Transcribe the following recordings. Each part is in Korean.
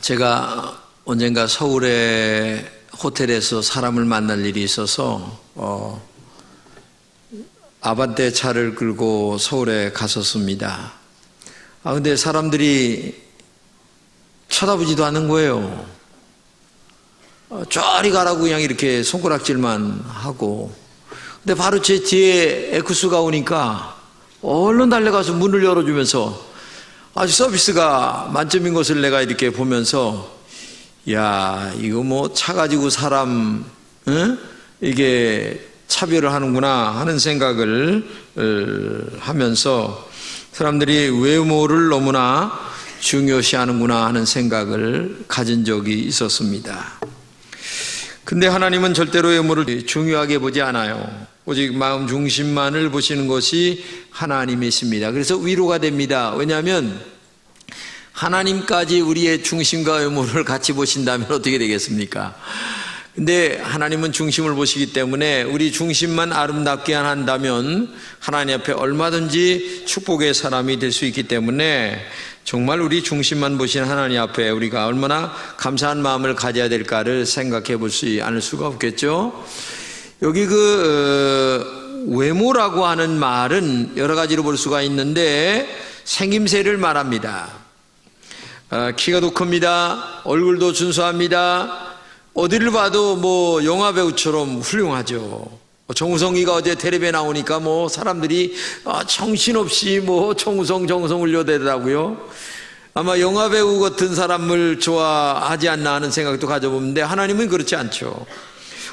제가 언젠가 서울의 호텔에서 사람을 만날 일이 있어서 아반떼 차를 끌고 서울에 갔었습니다. 근데 사람들이 쳐다보지도 않는 거예요. 저리 가라고 그냥 이렇게 손가락질만 하고. 근데 바로 제 뒤에 에쿠스가 오니까 얼른 달려가서 문을 열어주면서 아주 서비스가 만점인 것을 내가 이렇게 보면서, 야, 이거 뭐 차 가지고 사람, 이게 차별을 하는구나 하는 생각을 하면서 사람들이 외모를 너무나 중요시 하는구나 하는 생각을 가진 적이 있었습니다. 근데 하나님은 절대로 외모를 중요하게 보지 않아요. 오직 마음 중심만을 보시는 것이 하나님이십니다. 그래서 위로가 됩니다. 왜냐하면 하나님까지 우리의 중심과 외모를 같이 보신다면 어떻게 되겠습니까? 근데 하나님은 중심을 보시기 때문에 우리 중심만 아름답게 한다면 하나님 앞에 얼마든지 축복의 사람이 될 수 있기 때문에 정말 우리 중심만 보신 하나님 앞에 우리가 얼마나 감사한 마음을 가져야 될까를 생각해 볼 수 않을 수가 없겠죠. 여기 외모라고 하는 말은 여러 가지로 볼 수가 있는데 생김새를 말합니다. 키가 도 큽니다. 얼굴도 준수합니다. 어디를 봐도 뭐 영화배우처럼 훌륭하죠. 정우성이가 어제 텔레비에 나오니까 뭐 사람들이 정신없이 정우성 울려대더라고요. 아마 영화배우 같은 사람을 좋아하지 않나 하는 생각도 가져보는데 하나님은 그렇지 않죠.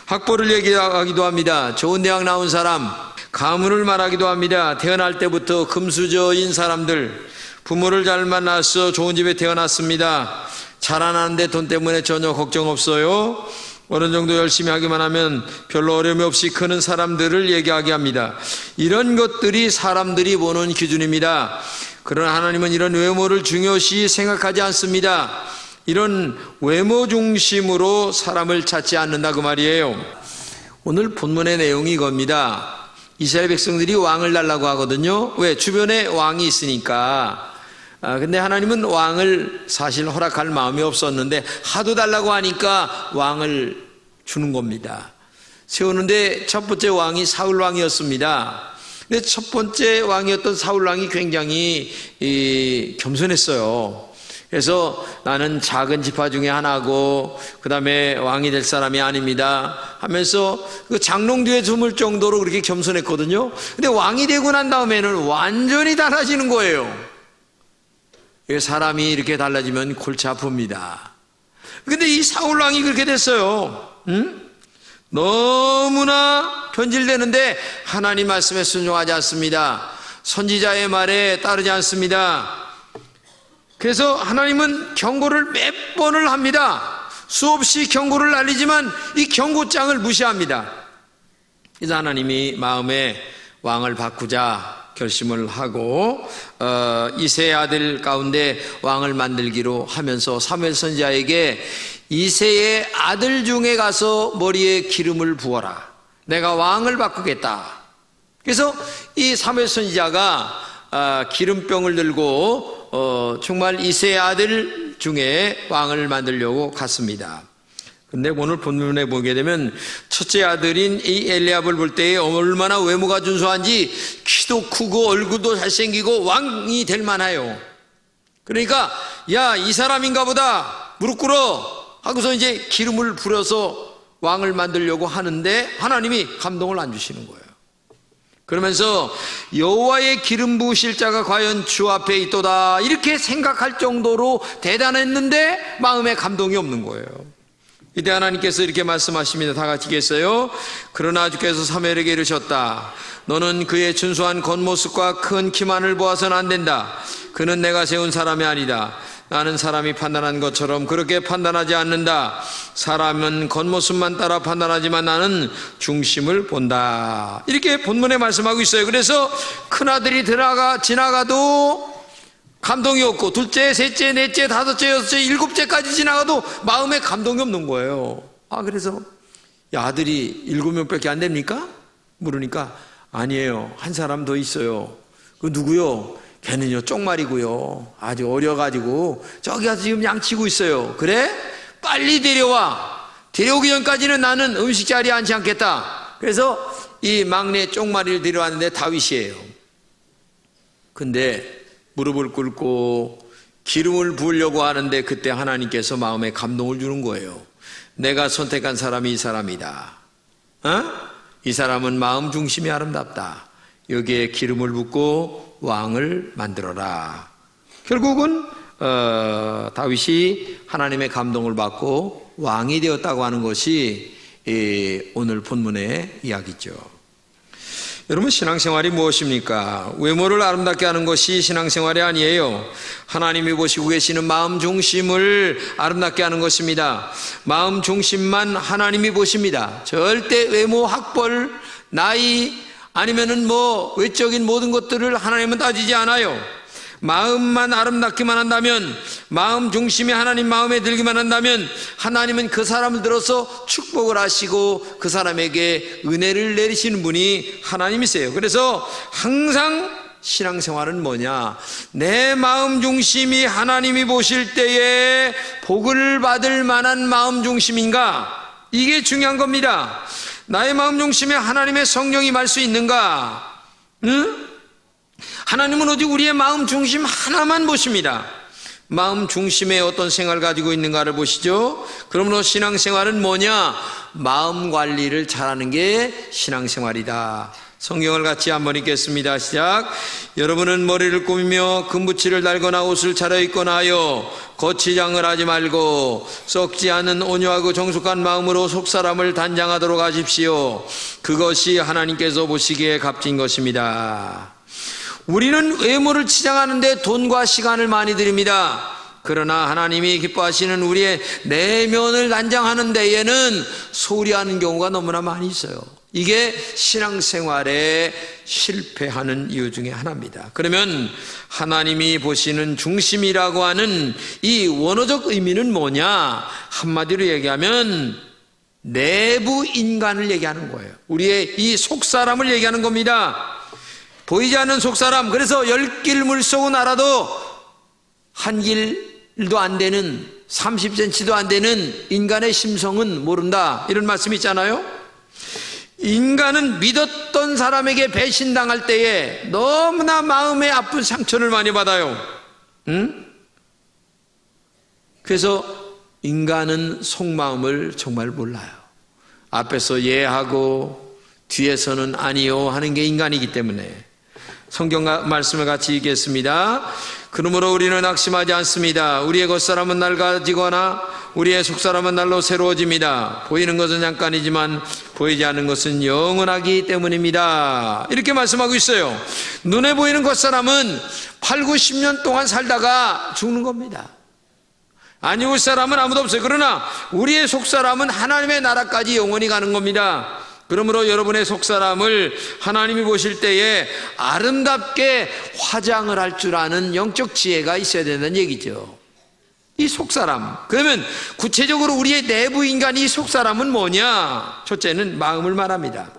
학벌을 얘기하기도 합니다. 좋은 대학 나온 사람, 가문을 말하기도 합니다. 태어날 때부터 금수저인 사람들, 부모를 잘 만나서 좋은 집에 태어났습니다. 자라나는데 돈 때문에 전혀 걱정 없어요. 어느 정도 열심히 하기만 하면 별로 어려움이 없이 크는 사람들을 얘기하게 합니다. 이런 것들이 사람들이 보는 기준입니다. 그러나 하나님은 이런 외모를 중요시 생각하지 않습니다. 이런 외모 중심으로 사람을 찾지 않는다 그 말이에요. 오늘 본문의 내용이 이겁니다. 이스라엘 백성들이 왕을 달라고 하거든요. 왜? 주변에 왕이 있으니까. 근데 하나님은 왕을 사실 허락할 마음이 없었는데 하도 달라고 하니까 왕을 주는 겁니다. 세우는데 첫 번째 왕이 사울 왕이었습니다. 근데 첫 번째 왕이었던 사울 왕이 굉장히 겸손했어요. 그래서 나는 작은 지파 중에 하나고 그 다음에 왕이 될 사람이 아닙니다 하면서 그 장롱 뒤에 숨을 정도로 그렇게 겸손했거든요. 근데 왕이 되고 난 다음에는 완전히 달라지는 거예요. 사람이 이렇게 달라지면 골치 아픕니다. 근데 이 사울 왕이 그렇게 됐어요. 너무나 변질되는데 하나님 말씀에 순종하지 않습니다. 선지자의 말에 따르지 않습니다. 그래서 하나님은 경고를 몇 번을 합니다. 수없이 경고를 날리지만 이 경고장을 무시합니다. 그래서 하나님이 마음에 왕을 바꾸자 결심을 하고 이새의 아들 가운데 왕을 만들기로 하면서 사무엘 선지자에게 이새의 아들 중에 가서 머리에 기름을 부어라. 내가 왕을 바꾸겠다. 그래서 이 사무엘 선지자가 기름병을 들고 정말 이새의 아들 중에 왕을 만들려고 갔습니다. 근데 오늘 본문에 보게 되면 첫째 아들인 이 엘리압을 볼 때에 얼마나 외모가 준수한지 키도 크고 얼굴도 잘생기고 왕이 될 만해요. 그러니까 야, 이 사람인가 보다 무릎 꿇어 하고서 이제 기름을 부려서 왕을 만들려고 하는데 하나님이 감동을 안 주시는 거예요. 그러면서 여호와의 기름 부으실 자가 과연 주 앞에 있도다 이렇게 생각할 정도로 대단했는데 마음에 감동이 없는 거예요. 이때 하나님께서 이렇게 말씀하십니다. 다 같이 읽겠어요. 그러나 주께서 사무엘에게 이르셨다. 너는 그의 준수한 겉모습과 큰 키만을 보아서는 안 된다. 그는 내가 세운 사람이 아니다. 나는 사람이 판단한 것처럼 그렇게 판단하지 않는다. 사람은 겉모습만 따라 판단하지만 나는 중심을 본다. 이렇게 본문에 말씀하고 있어요. 그래서 큰아들이 지나가도 감동이 없고 둘째, 셋째, 넷째, 다섯째, 여섯째, 일곱째까지 지나가도 마음에 감동이 없는 거예요. 그래서 야, 아들이 7명밖에 안 됩니까? 물으니까 아니에요. 한 사람 더 있어요. 그 누구요? 걔는요 쪽말이고요 아주 어려가지고 저기 가서 지금 양치고 있어요. 그래? 빨리 데려와. 데려오기 전까지는 나는 음식 자리에 앉지 않겠다. 그래서 이 막내 쪽말이를 데려왔는데 다윗이에요. 근데 무릎을 꿇고 기름을 부으려고 하는데 그때 하나님께서 마음에 감동을 주는 거예요. 내가 선택한 사람이 이 사람이다. 이 사람은 마음 중심이 아름답다. 여기에 기름을 붓고 왕을 만들어라. 결국은 다윗이 하나님의 감동을 받고 왕이 되었다고 하는 것이 오늘 본문의 이야기죠. 여러분, 신앙생활이 무엇입니까? 외모를 아름답게 하는 것이 신앙생활이 아니에요. 하나님이 보시고 계시는 마음 중심을 아름답게 하는 것입니다. 마음 중심만 하나님이 보십니다. 절대 외모, 학벌, 나이 아니면은 외적인 모든 것들을 하나님은 따지지 않아요. 마음만 아름답기만 한다면, 마음 중심이 하나님 마음에 들기만 한다면 하나님은 그 사람을 들어서 축복을 하시고 그 사람에게 은혜를 내리시는 분이 하나님이세요. 그래서 항상 신앙생활은 뭐냐? 내 마음 중심이 하나님이 보실 때에 복을 받을 만한 마음 중심인가? 이게 중요한 겁니다. 나의 마음 중심에 하나님의 성령이 임할 수 있는가? 하나님은 오직 우리의 마음 중심 하나만 보십니다. 마음 중심에 어떤 생각을 가지고 있는가를 보시죠. 그러므로 신앙생활은 뭐냐? 마음 관리를 잘하는 게 신앙생활이다. 성경을 같이 한번 읽겠습니다. 시작. 여러분은 머리를 꾸미며 금붙이를 달거나 옷을 차려입거나 하여 거치장을 하지 말고 썩지 않은 온유하고 정숙한 마음으로 속사람을 단장하도록 하십시오. 그것이 하나님께서 보시기에 값진 것입니다. 우리는 외모를 치장하는데 돈과 시간을 많이 들입니다. 그러나 하나님이 기뻐하시는 우리의 내면을 단장하는 데에는 소홀히 하는 경우가 너무나 많이 있어요. 이게 신앙생활에 실패하는 이유 중에 하나입니다. 그러면 하나님이 보시는 중심이라고 하는 이 원어적 의미는 뭐냐? 한마디로 얘기하면 내부 인간을 얘기하는 거예요. 우리의 이 속사람을 얘기하는 겁니다. 보이지 않는 속사람. 그래서 10길 물속은 알아도 한 길도 안 되는 30cm도 안 되는 인간의 심성은 모른다. 이런 말씀 있잖아요. 인간은 믿었던 사람에게 배신당할 때에 너무나 마음에 아픈 상처를 많이 받아요. 그래서 인간은 속마음을 정말 몰라요. 앞에서 예하고 뒤에서는 아니요 하는 게 인간이기 때문에. 성경 말씀을 같이 읽겠습니다. 그러므로 우리는 낙심하지 않습니다. 우리의 겉사람은 낡아지거나 우리의 속사람은 날로 새로워집니다. 보이는 것은 잠깐이지만 보이지 않는 것은 영원하기 때문입니다. 이렇게 말씀하고 있어요. 눈에 보이는 겉사람은 8, 90년 동안 살다가 죽는 겁니다. 아니올 사람은 아무도 없어요. 그러나 우리의 속사람은 하나님의 나라까지 영원히 가는 겁니다. 그러므로 여러분의 속사람을 하나님이 보실 때에 아름답게 화장을 할 줄 아는 영적 지혜가 있어야 된다는 얘기죠. 이 속사람. 그러면 구체적으로 우리의 내부 인간이 이 속사람은 뭐냐? 첫째는 마음을 말합니다.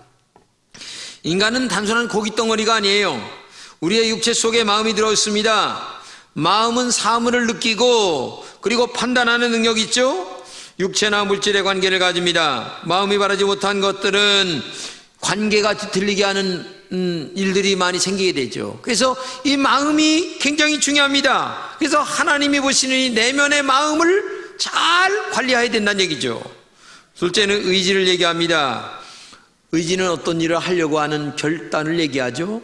인간은 단순한 고깃덩어리가 아니에요. 우리의 육체 속에 마음이 들어있습니다. 마음은 사물을 느끼고 그리고 판단하는 능력이 있죠. 육체나 물질의 관계를 가집니다. 마음이 바르지 못한 것들은 관계가 뒤틀리게 하는 일들이 많이 생기게 되죠. 그래서 이 마음이 굉장히 중요합니다. 그래서 하나님이 보시는 이 내면의 마음을 잘 관리해야 된다는 얘기죠. 둘째는 의지를 얘기합니다. 의지는 어떤 일을 하려고 하는 결단을 얘기하죠.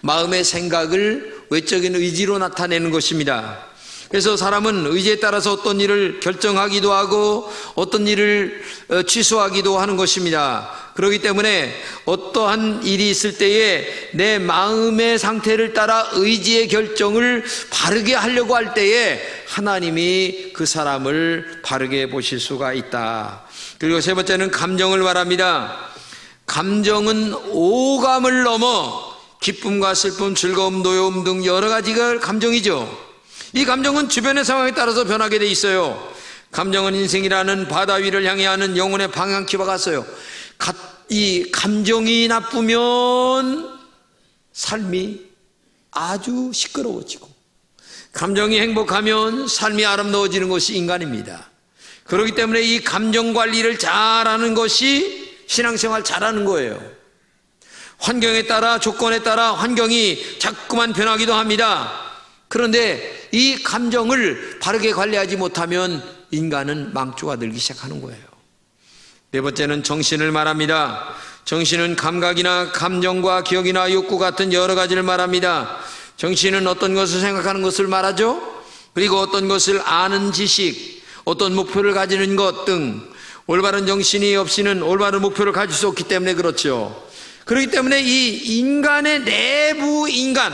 마음의 생각을 외적인 의지로 나타내는 것입니다. 그래서 사람은 의지에 따라서 어떤 일을 결정하기도 하고 어떤 일을 취소하기도 하는 것입니다. 그렇기 때문에 어떠한 일이 있을 때에 내 마음의 상태를 따라 의지의 결정을 바르게 하려고 할 때에 하나님이 그 사람을 바르게 보실 수가 있다. 그리고 세 번째는 감정을 말합니다. 감정은 오감을 넘어 기쁨과 슬픔, 즐거움, 노여움 등 여러 가지가 감정이죠. 이 감정은 주변의 상황에 따라서 변하게 돼 있어요. 감정은 인생이라는 바다 위를 향해 하는 영혼의 방향키와 같아요. 이 감정이 나쁘면 삶이 아주 시끄러워지고, 감정이 행복하면 삶이 아름다워지는 것이 인간입니다. 그렇기 때문에 이 감정 관리를 잘하는 것이 신앙생활 잘하는 거예요. 환경에 따라, 조건에 따라 환경이 자꾸만 변하기도 합니다. 그런데 이 감정을 바르게 관리하지 못하면 인간은 망조가 들기 시작하는 거예요. 네 번째는 정신을 말합니다. 정신은 감각이나 감정과 기억이나 욕구 같은 여러 가지를 말합니다. 정신은 어떤 것을 생각하는 것을 말하죠. 그리고 어떤 것을 아는 지식, 어떤 목표를 가지는 것 등, 올바른 정신이 없이는 올바른 목표를 가질 수 없기 때문에 그렇죠. 그렇기 때문에 이 인간의 내부 인간,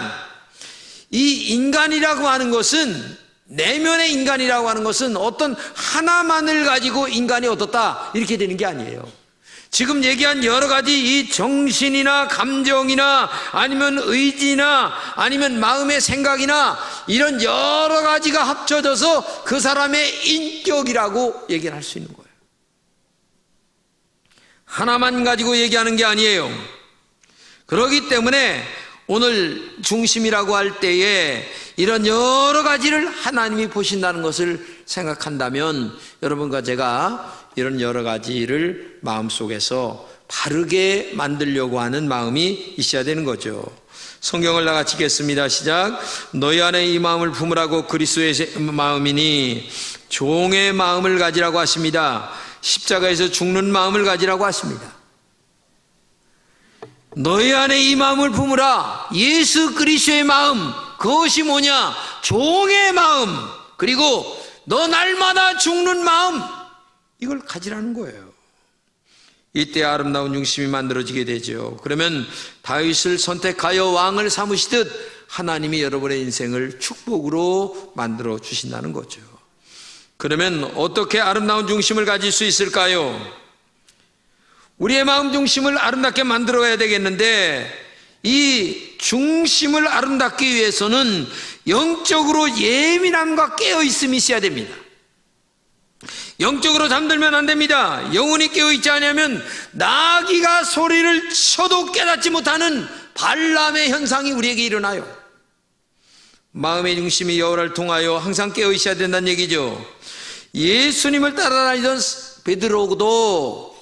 이 인간이라고 하는 것은, 내면의 인간이라고 하는 것은 어떤 하나만을 가지고 인간이 어떻다 이렇게 되는 게 아니에요. 지금 얘기한 여러 가지 이 정신이나 감정이나 아니면 의지나 아니면 마음의 생각이나 이런 여러 가지가 합쳐져서 그 사람의 인격이라고 얘기를 할 수 있는 거예요. 하나만 가지고 얘기하는 게 아니에요. 그렇기 때문에 오늘 중심이라고 할 때에 이런 여러 가지를 하나님이 보신다는 것을 생각한다면 여러분과 제가 이런 여러 가지를 마음속에서 바르게 만들려고 하는 마음이 있어야 되는 거죠. 성경을 나같이 읽겠습니다. 시작. 너희 안에 이 마음을 품으라고 그리스도의 마음이니 종의 마음을 가지라고 하십니다. 십자가에서 죽는 마음을 가지라고 하십니다. 너희 안에 이 마음을 품으라. 예수 그리스도의 마음, 그것이 뭐냐? 종의 마음, 그리고 너 날마다 죽는 마음, 이걸 가지라는 거예요. 이때 아름다운 중심이 만들어지게 되죠. 그러면 다윗을 선택하여 왕을 삼으시듯 하나님이 여러분의 인생을 축복으로 만들어 주신다는 거죠. 그러면 어떻게 아름다운 중심을 가질 수 있을까요? 우리의 마음 중심을 아름답게 만들어야 되겠는데, 이 중심을 아름답기 위해서는 영적으로 예민함과 깨어있음이 있어야 됩니다. 영적으로 잠들면 안 됩니다. 영혼이 깨어있지 않으면 나귀가 소리를 쳐도 깨닫지 못하는 발람의 현상이 우리에게 일어나요. 마음의 중심이 여호와를 통하여 항상 깨어있어야 된다는 얘기죠. 예수님을 따라다니던 베드로도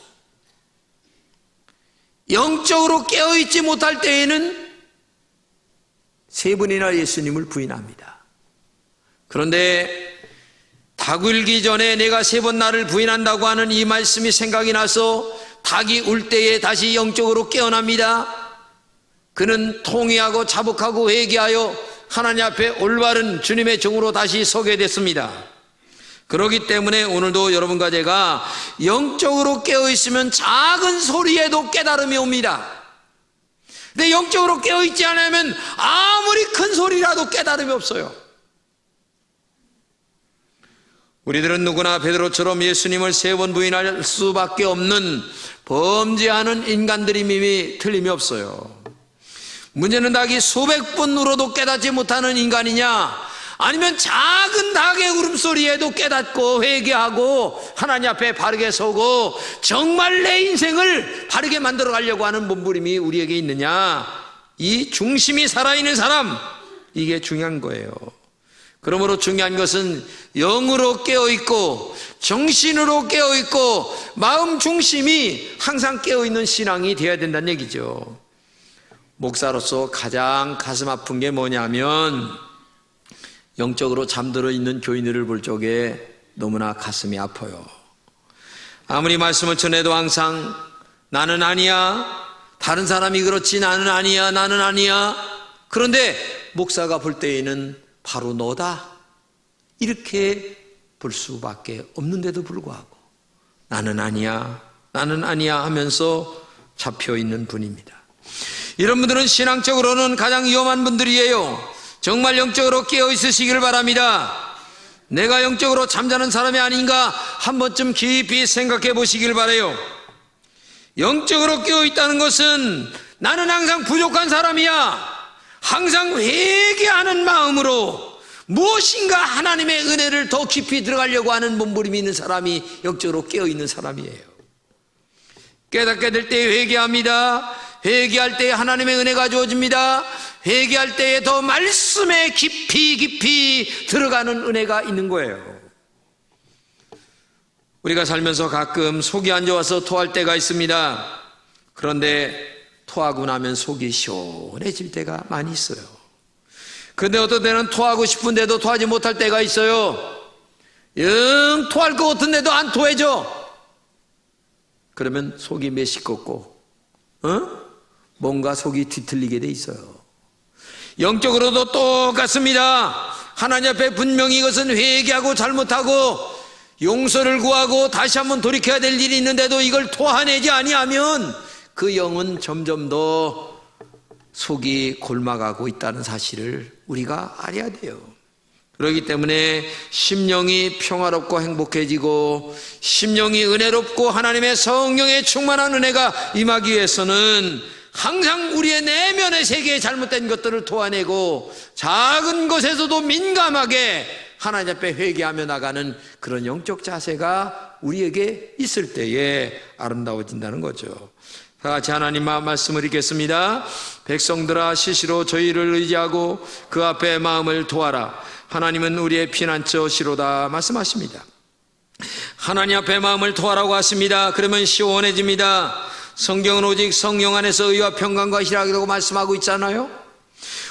영적으로 깨어있지 못할 때에는 3번이나 예수님을 부인합니다. 그런데 닭 울기 전에 내가 3번 나를 부인한다고 하는 이 말씀이 생각이 나서 닭이 울 때에 다시 영적으로 깨어납니다. 그는 통회하고 자복하고 회개하여 하나님 앞에 올바른 주님의 종으로 다시 서게 됐습니다. 그렇기 때문에 오늘도 여러분과 제가 영적으로 깨어있으면 작은 소리에도 깨달음이 옵니다. 근데 영적으로 깨어있지 않으면 아무리 큰 소리라도 깨달음이 없어요. 우리들은 누구나 베드로처럼 예수님을 3번 부인할 수밖에 없는 범죄하는 인간들임이 틀림이 없어요. 문제는 닭이 수백 번 울어도 깨닫지 못하는 인간이냐, 아니면 작은 닭의 울음소리에도 깨닫고 회개하고 하나님 앞에 바르게 서고 정말 내 인생을 바르게 만들어 가려고 하는 몸부림이 우리에게 있느냐, 이 중심이 살아있는 사람, 이게 중요한 거예요. 그러므로 중요한 것은 영으로 깨어있고 정신으로 깨어있고 마음 중심이 항상 깨어있는 신앙이 되어야 된다는 얘기죠. 목사로서 가장 가슴 아픈 게 뭐냐면 영적으로 잠들어 있는 교인들을 볼 적에 너무나 가슴이 아파요. 아무리 말씀을 전해도 항상 나는 아니야, 다른 사람이 그렇지, 나는 아니야, 나는 아니야. 그런데 목사가 볼 때에는 바로 너다, 이렇게 볼 수밖에 없는데도 불구하고 나는 아니야, 나는 아니야 하면서 잡혀있는 분입니다. 이런 분들은 신앙적으로는 가장 위험한 분들이에요. 정말 영적으로 깨어있으시기를 바랍니다. 내가 영적으로 잠자는 사람이 아닌가 한 번쯤 깊이 생각해 보시길 바라요. 영적으로 깨어있다는 것은 나는 항상 부족한 사람이야, 항상 회개하는 마음으로 무엇인가 하나님의 은혜를 더 깊이 들어가려고 하는 몸부림이 있는 사람이 영적으로 깨어있는 사람이에요. 깨닫게 될 때 회개합니다. 회개할 때 하나님의 은혜가 주어집니다. 회개할 때에 더 말씀에 깊이 들어가는 은혜가 있는 거예요. 우리가 살면서 가끔 속이 안 좋아서 토할 때가 있습니다. 그런데 토하고 나면 속이 시원해질 때가 많이 있어요. 그런데 어떤 때는 토하고 싶은데도 토하지 못할 때가 있어요. 영 토할 것 같은데도 안 토해져. 그러면 속이 메시껍고 뭔가 속이 뒤틀리게 돼 있어요. 영적으로도 똑같습니다. 하나님 앞에 분명히 이것은 회개하고 잘못하고 용서를 구하고 다시 한번 돌이켜야 될 일이 있는데도 이걸 토해내지 아니하면 그 영은 점점 더 속이 골마가고 있다는 사실을 우리가 알아야 돼요. 그렇기 때문에 심령이 평화롭고 행복해지고 심령이 은혜롭고 하나님의 성령의 충만한 은혜가 임하기 위해서는 항상 우리의 내면의 세계에 잘못된 것들을 토해내고 작은 것에서도 민감하게 하나님 앞에 회개하며 나가는 그런 영적 자세가 우리에게 있을 때에 아름다워진다는 거죠. 다 같이 하나님 말씀을 읽겠습니다. 백성들아 시시로 저희를 의지하고 그 앞에 마음을 토하라. 하나님은 우리의 피난처 시로다 말씀하십니다. 하나님 앞에 마음을 토하라고 하십니다. 그러면 시원해집니다. 성경은 오직 성령 안에서 의와 평강과 희락이라고 말씀하고 있잖아요.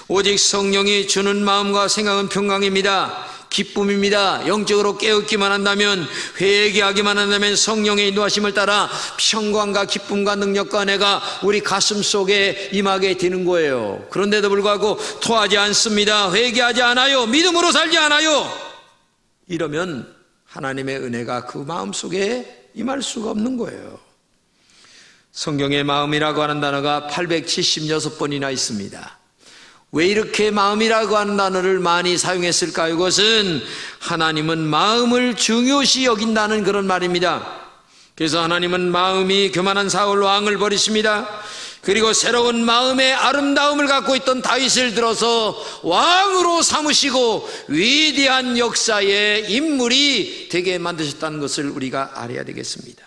오직 성령이 주는 마음과 생각은 평강입니다. 기쁨입니다. 영적으로 깨닫기만 한다면, 회개하기만 한다면 성령의 인도하심을 따라 평강과 기쁨과 능력과 은혜가 우리 가슴 속에 임하게 되는 거예요. 그런데도 불구하고 토하지 않습니다. 회개하지 않아요. 믿음으로 살지 않아요. 이러면 하나님의 은혜가 그 마음 속에 임할 수가 없는 거예요. 성경의 마음이라고 하는 단어가 876번이나 있습니다. 왜 이렇게 마음이라고 하는 단어를 많이 사용했을까요? 이것은 하나님은 마음을 중요시 여긴다는 그런 말입니다. 그래서 하나님은 마음이 교만한 사울 왕을 버리십니다. 그리고 새로운 마음의 아름다움을 갖고 있던 다윗을 들어서 왕으로 삼으시고 위대한 역사의 인물이 되게 만드셨다는 것을 우리가 알아야 되겠습니다.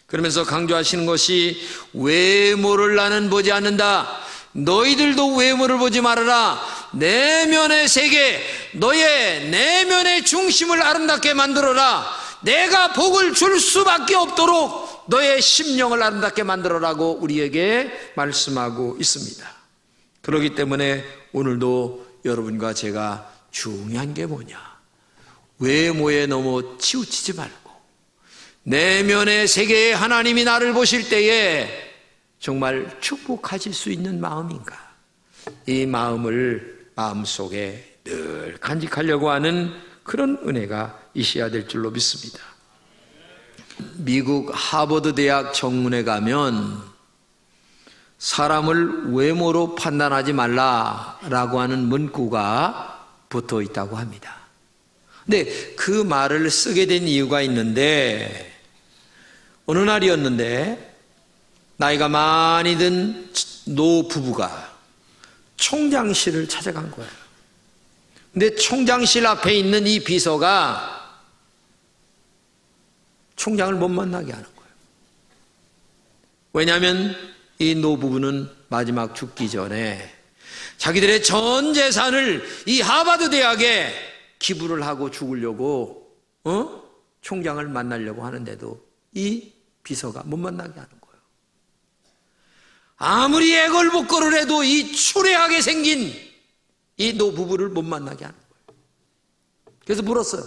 그러면서 강조하시는 것이 외모를 나는 보지 않는다. 너희들도 외모를 보지 말아라. 내면의 세계, 너의 내면의 중심을 아름답게 만들어라. 내가 복을 줄 수밖에 없도록 너의 심령을 아름답게 만들어라고 우리에게 말씀하고 있습니다. 그렇기 때문에 오늘도 여러분과 제가 중요한 게 뭐냐, 외모에 너무 치우치지 말고 내면의 세계에 하나님이 나를 보실 때에 정말 축복하실 수 있는 마음인가, 이 마음을 마음속에 늘 간직하려고 하는 그런 은혜가 있어야 될 줄로 믿습니다. 미국 하버드 대학 정문에 가면 사람을 외모로 판단하지 말라라고 하는 문구가 붙어 있다고 합니다. 근데 그 말을 쓰게 된 이유가 있는데, 어느 날이었는데 나이가 많이 든 노부부가 총장실을 찾아간 거예요. 근데 총장실 앞에 있는 이 비서가 총장을 못 만나게 하는 거예요. 왜냐하면 이 노부부는 마지막 죽기 전에 자기들의 전 재산을 이 하버드 대학에 기부를 하고 죽으려고 총장을 만나려고 하는데도 이 비서가 못 만나게 하는 거예요. 아무리 애걸복걸을 해도 이 추레하게 생긴 이 노부부를 못 만나게 하는 거예요. 그래서 물었어요.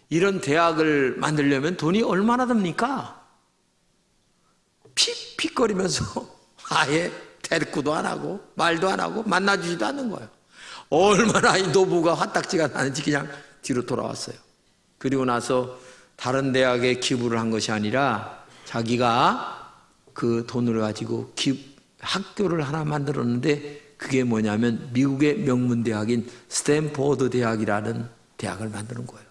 이런 대학을 만들려면 돈이 얼마나 듭니까? 픽픽거리면서 아예 대꾸도 안 하고 말도 안 하고 만나주지도 않는 거예요. 얼마나 이 노부가 화딱지가 나는지 그냥 뒤로 돌아왔어요. 그리고 나서 다른 대학에 기부를 한 것이 아니라 자기가 그 돈을 가지고 학교를 하나 만들었는데, 그게 뭐냐면 미국의 명문대학인 스탠포드 대학이라는 대학을 만드는 거예요.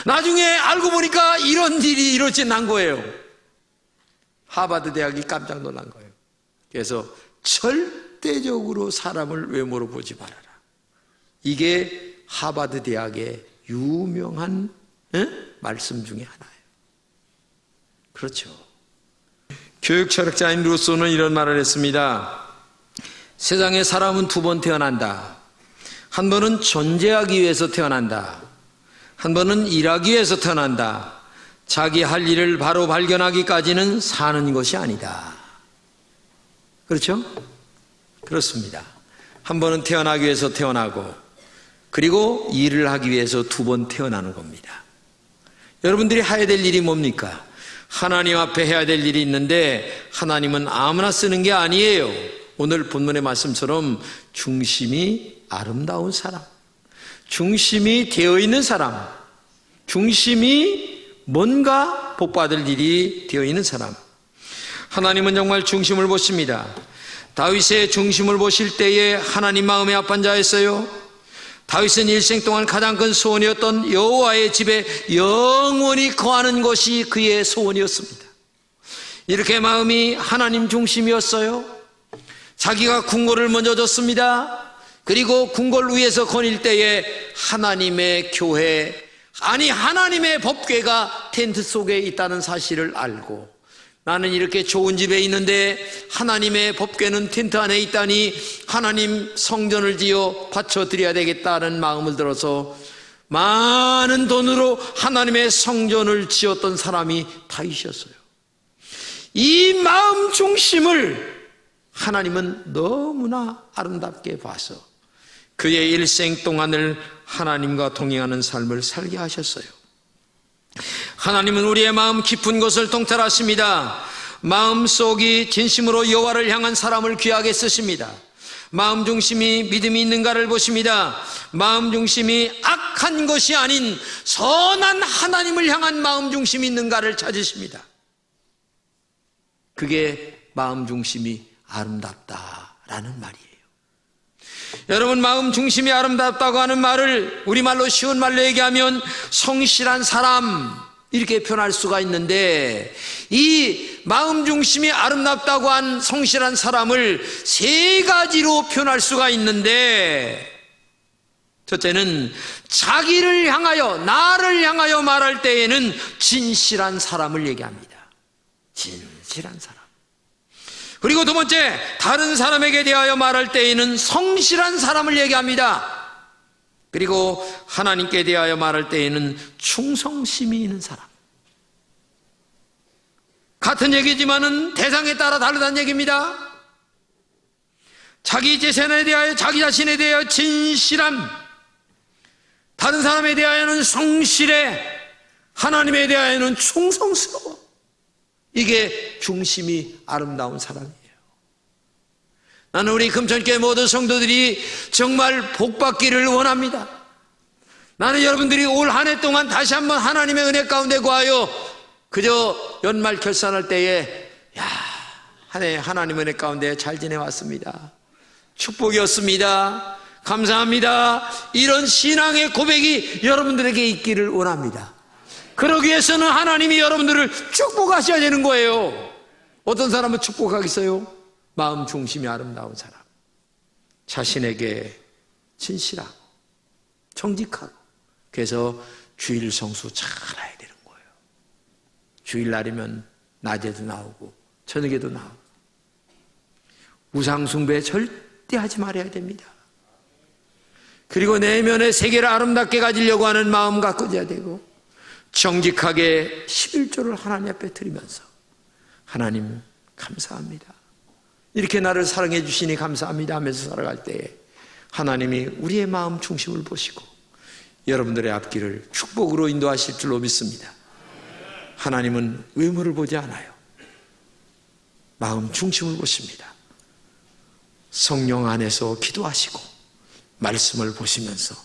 나중에 알고 보니까 이런 일이 이렇게 난 거예요. 하버드 대학이 깜짝 놀란 거예요. 그래서 절대적으로 사람을 외모로 보지 말아라. 이게 하버드 대학의 유명한 말씀 중에 하나예요. 그렇죠. 교육 철학자인 루소는 이런 말을 했습니다. 세상에 사람은 두 번 태어난다. 한 번은 존재하기 위해서 태어난다. 한 번은 일하기 위해서 태어난다. 자기 할 일을 바로 발견하기까지는 사는 것이 아니다. 그렇죠? 그렇습니다. 한 번은 태어나기 위해서 태어나고, 그리고 일을 하기 위해서 두 번 태어나는 겁니다. 여러분들이 해야 될 일이 뭡니까? 하나님 앞에 해야 될 일이 있는데, 하나님은 아무나 쓰는 게 아니에요. 오늘 본문의 말씀처럼 중심이 아름다운 사람, 중심이 되어 있는 사람, 중심이 뭔가 복받을 일이 되어 있는 사람. 하나님은 정말 중심을 보십니다. 다윗의 중심을 보실 때에 하나님 마음에 합한 자였어요. 다윗은 일생 동안 가장 큰 소원이었던 여호와의 집에 영원히 거하는 것이 그의 소원이었습니다. 이렇게 마음이 하나님 중심이었어요. 자기가 궁궐을 먼저 줬습니다. 그리고 궁궐 위에서 거닐 때에 하나님의 교회, 아니 하나님의 법궤가 텐트 속에 있다는 사실을 알고, 나는 이렇게 좋은 집에 있는데 하나님의 법궤는 텐트 안에 있다니 하나님 성전을 지어 바쳐드려야 되겠다는 마음을 들어서 많은 돈으로 하나님의 성전을 지었던 사람이 다윗이었어요. 이 마음 중심을 하나님은 너무나 아름답게 봐서 그의 일생 동안을 하나님과 동행하는 삶을 살게 하셨어요. 하나님은 우리의 마음 깊은 곳을 통찰하십니다. 마음속이 진심으로 여호와를 향한 사람을 귀하게 쓰십니다. 마음 중심이 믿음이 있는가를 보십니다. 마음 중심이 악한 것이 아닌 선한 하나님을 향한 마음 중심이 있는가를 찾으십니다. 그게 마음 중심이 아름답다라는 말이에요. 여러분, 마음 중심이 아름답다고 하는 말을 우리말로 쉬운 말로 얘기하면 성실한 사람, 이렇게 표현할 수가 있는데, 이 마음 중심이 아름답다고 한 성실한 사람을 세 가지로 표현할 수가 있는데, 첫째는 자기를 향하여, 나를 향하여 말할 때에는 진실한 사람을 얘기합니다. 진실한 사람. 그리고 두 번째, 다른 사람에게 대하여 말할 때에는 성실한 사람을 얘기합니다. 그리고 하나님께 대하여 말할 때에는 충성심이 있는 사람. 같은 얘기지만은 대상에 따라 다르다는 얘기입니다. 자기 재산에 대하여, 자기 자신에 대하여 진실함, 다른 사람에 대하여는 성실해, 하나님에 대하여는 충성스러워. 이게 중심이 아름다운 사람이에요. 나는 우리 금천교회 모든 성도들이 정말 복받기를 원합니다. 나는 여러분들이 올 한 해 동안 다시 한번 하나님의 은혜 가운데 거하여 그저 연말 결산할 때에 한 해 하나님 은혜 가운데 잘 지내왔습니다, 축복이었습니다, 감사합니다, 이런 신앙의 고백이 여러분들에게 있기를 원합니다. 그러기 위해서는 하나님이 여러분들을 축복하셔야 되는 거예요. 어떤 사람은 축복하겠어요? 마음 중심이 아름다운 사람, 자신에게 진실하고 정직하고, 그래서 주일 성수 잘해야 되는 거예요. 주일날이면 낮에도 나오고 저녁에도 나오고, 우상숭배 절대 하지 말아야 됩니다. 그리고 내면의 세계를 아름답게 가지려고 하는 마음 가꾸어야 되고, 정직하게 11조를 하나님 앞에 드리면서 하나님 감사합니다, 이렇게 나를 사랑해 주시니 감사합니다 하면서 살아갈 때에 하나님이 우리의 마음 중심을 보시고 여러분들의 앞길을 축복으로 인도하실 줄로 믿습니다. 하나님은 외모를 보지 않아요. 마음 중심을 보십니다. 성령 안에서 기도하시고 말씀을 보시면서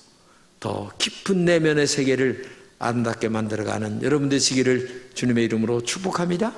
더 깊은 내면의 세계를 아름답게 만들어가는 여러분 되시기를 주님의 이름으로 축복합니다.